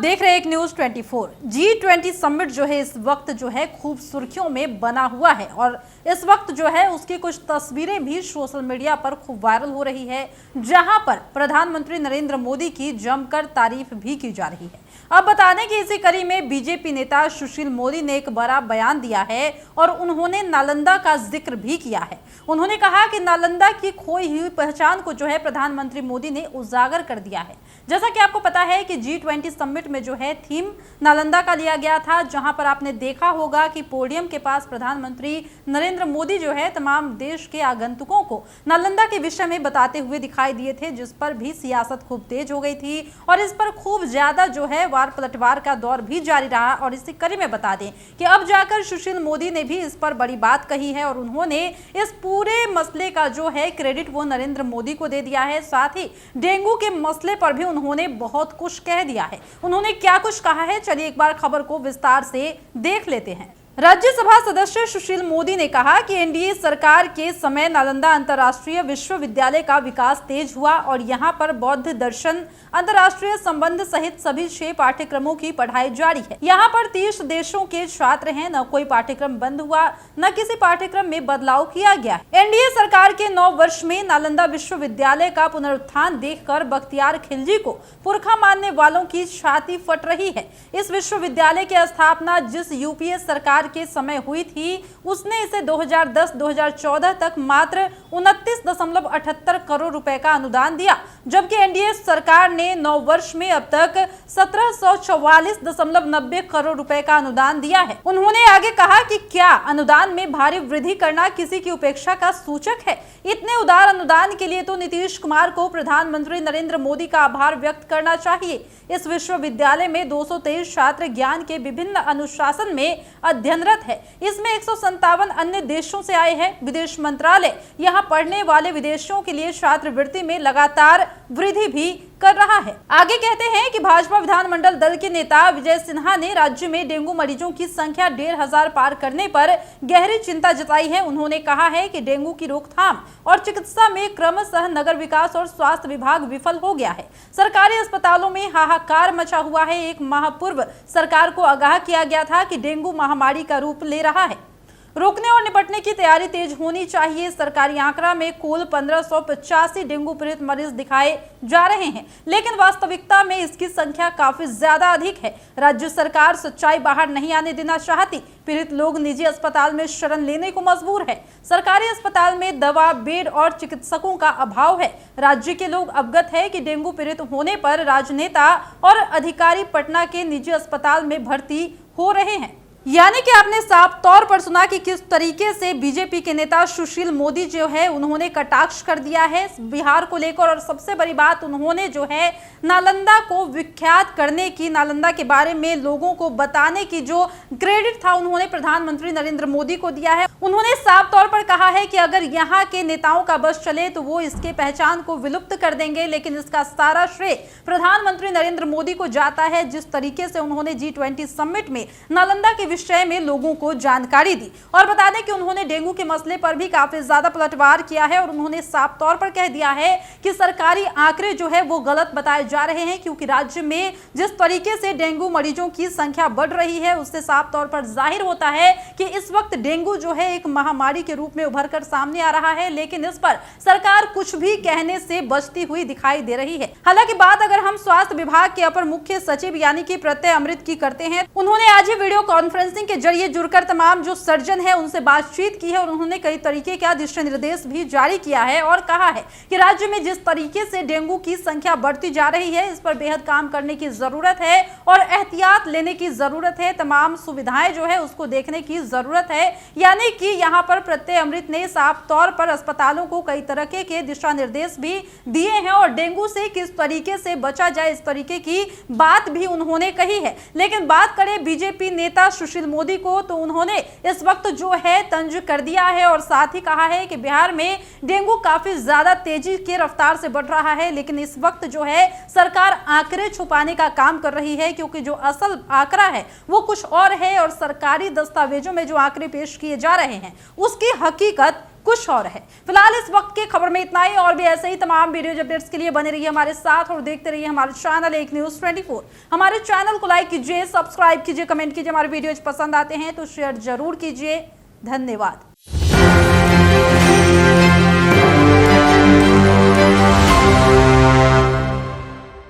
देख रहे हैं एक न्यूज 24। G20 समिट जो है इस वक्त जो है खूब सुर्खियों में बना हुआ है और इस वक्त जो है उसकी कुछ तस्वीरें भी सोशल मीडिया पर खूब वायरल हो रही है, जहां पर प्रधानमंत्री नरेंद्र मोदी की जमकर तारीफ भी की जा रही है। अब बता दें कि इसी कड़ी में बीजेपी नेता सुशील मोदी ने एक बड़ा बयान दिया है और उन्होंने नालंदा का जिक्र भी किया है। उन्होंने कहा कि नालंदा की खोई हुई पहचान को जो है प्रधानमंत्री मोदी ने उजागर कर दिया है। जैसा कि आपको पता है कि G20 समिट में जो है थीम नालंदा का लिया गया था, जहां पर आपने देखा होगा कि पोडियम के पास प्रधानमंत्री नरेंद्र मोदी जो है तमाम देश के आगंतुकों को नालंदा के विषय में बताते हुए दिखाई दिए थे, जिस पर भी सियासत खूब तेज हो गई थी और इस पर खूब ज्यादा जो है वार पलटवार का दौर भी जारी रहा। और इसी कड़ी में बता दें कि अब जाकर सुशील मोदी ने भी इस पर बड़ी बात कही है और उन्होंने इस पूरे मसले का जो है क्रेडिट वो नरेंद्र मोदी को दे दिया है। साथ ही डेंगू के मसले पर भी उन्होंने बहुत कुछ कह दिया है। उन्होंने क्या कुछ कहा है, चलिए एक बार खबर को विस्तार से देख लेते हैं। राज्यसभा सदस्य सुशील मोदी ने कहा कि एनडीए सरकार के समय नालंदा अंतर्राष्ट्रीय विश्वविद्यालय का विकास तेज हुआ और यहां पर बौद्ध दर्शन, अंतर्राष्ट्रीय संबंध सहित सभी 6 पाठ्यक्रमों की पढ़ाई जारी है। यहां पर 30 देशों के छात्र हैं। न कोई पाठ्यक्रम बंद हुआ, न किसी पाठ्यक्रम में बदलाव किया गया है। एनडीए सरकार के 9 वर्ष में नालंदा विश्वविद्यालय का पुनरुत्थान देखकर बख्तियार खिलजी को पुरखा मानने वालों की छाती फट रही है। इस विश्वविद्यालय की स्थापना जिस यूपीए सरकार के समय हुई थी, उसने इसे 2010-2014 तक मात्र 29.78 करोड़ रुपए का अनुदान दिया, जबकि एनडीए सरकार ने 9 वर्ष में अब तक 1744.90 करोड़ रुपए का अनुदान दिया है। उन्होंने आगे कहा कि क्या अनुदान में भारी वृद्धि करना किसी की उपेक्षा का सूचक है? इतने उदार अनुदान के लिए तो नीतीश कुमार को प्रधानमंत्री नरेंद्र मोदी का आभार व्यक्त करना चाहिए। इस विश्वविद्यालय में 223 छात्र ज्ञान के विभिन्न अनुशासन में अध्ययनरत है। इसमें 157 अन्य देशों से आए हैं। विदेश मंत्रालय यहां पढ़ने वाले विदेशियों के लिए छात्रवृत्ति में लगातार वृद्धि भी कर रहा है। आगे कहते हैं कि भाजपा विधानमंडल दल के नेता विजय सिन्हा ने राज्य में डेंगू मरीजों की संख्या 1500 पार करने पर गहरी चिंता जताई है। उन्होंने कहा है कि डेंगू की रोकथाम और चिकित्सा में क्रमशः नगर विकास और स्वास्थ्य विभाग विफल हो गया है। सरकारी अस्पतालों में हाहाकार मचा हुआ है। एक माह पूर्व सरकार को आगाह किया गया था कि डेंगू महामारी का रूप ले रहा है। रोकने और निपटने की तैयारी तेज होनी चाहिए। सरकारी आंकड़ा में कुल 1585 डेंगू पीड़ित मरीज दिखाए जा रहे हैं, लेकिन वास्तविकता में इसकी संख्या काफी ज्यादा अधिक है। राज्य सरकार सच्चाई बाहर नहीं आने देना चाहती। पीड़ित लोग निजी अस्पताल में शरण लेने को मजबूर है। सरकारी अस्पताल में दवा, बेड और चिकित्सकों का अभाव है। राज्य के लोग अवगत है कि डेंगू पीड़ित होने पर राजनेता और अधिकारी पटना के निजी अस्पताल में भर्ती हो रहे हैं। यानी कि आपने साफ तौर पर सुना कि किस तरीके से बीजेपी के नेता सुशील मोदी जो है उन्होंने कटाक्ष कर दिया है बिहार को लेकर। और सबसे बड़ी बात, उन्होंने जो है नालंदा को विख्यात करने की, नालंदा के बारे में लोगों को बताने की जो क्रेडिट था उन्होंने प्रधानमंत्री नरेंद्र मोदी को दिया है। उन्होंने साफ तौर पर कहा है कि अगर यहाँ के नेताओं का बस चले तो वो इसके पहचान को विलुप्त कर देंगे, लेकिन इसका सारा श्रेय प्रधानमंत्री नरेंद्र मोदी को जाता है। जिस तरीके से उन्होंने G20 समिट में नालंदा के विषय में लोगों को जानकारी दी और बता दें कि उन्होंने डेंगू के मसले पर भी काफी ज्यादा पलटवार किया है और उन्होंने साफ तौर पर कह दिया है कि सरकारी आंकड़े जो है वो गलत बताए जा रहे हैं, क्योंकि राज्य में जिस तरीके से डेंगू मरीजों की संख्या बढ़ रही है उससे साफ तौर पर जाहिर होता है कि इस वक्त डेंगू जो है एक महामारी के रूप में उभर कर सामने आ रहा है। लेकिन इस पर सरकार कुछ भी कहने से बचती हुई दिखाई दे रही है। हालांकि बात अगर हम स्वास्थ्य विभाग के अपर मुख्य सचिव यानी कि प्रत्यय अमृत की करते हैं, उन्होंने आज ही वीडियो कॉन्फ्रेंसिंग के जरिए जुड़कर तमाम जो सर्जन है उनसे बातचीत की है और उन्होंने कई तरीके का दिशा निर्देश भी जारी किया है और कहा है कि राज्य में जिस तरीके से डेंगू की संख्या बढ़ती जा रही है इस पर बेहद काम करने की जरूरत है और एहतियात लेने की जरूरत है। तमाम सुविधाएं जो है उसको देखने की जरूरत है। यानी कि यहाँ पर प्रत्यय अमृत ने साफ तौर पर अस्पतालों को कई तरह के दिशा निर्देश भी दिए हैं और डेंगू से किस तरीके से बचा जाए इस तरीके की बात भी उन्होंने कही है। लेकिन बात करें बीजेपी नेता सुशील मोदी को, तो उन्होंने इस वक्त जो है तंज कर दिया है और साथ ही कहा है कि बिहार में डेंगू काफी ज्यादा तेजी के रफ्तार से बढ़ रहा है, लेकिन इस वक्त जो है सरकार आंकड़े छुपाने का काम कर रही है, क्योंकि जो असल आंकड़ा है वो कुछ और है और सरकारी दस्तावेजों में जो आंकड़े पेश किए जा रहे हैं उसकी हकीकत कुछ और है। फिलहाल इस वक्त की खबर में इतना ही। और भी ऐसे ही तमाम वीडियो अपडेट्स के लिए बने रहिए हमारे साथ और देखते रहिए हमारे चैनल एक न्यूज 24। हमारे चैनल को लाइक कीजिए, सब्सक्राइब कीजिए, कमेंट कीजिए। हमारे वीडियोज पसंद आते हैं तो शेयर जरूर कीजिए। धन्यवाद।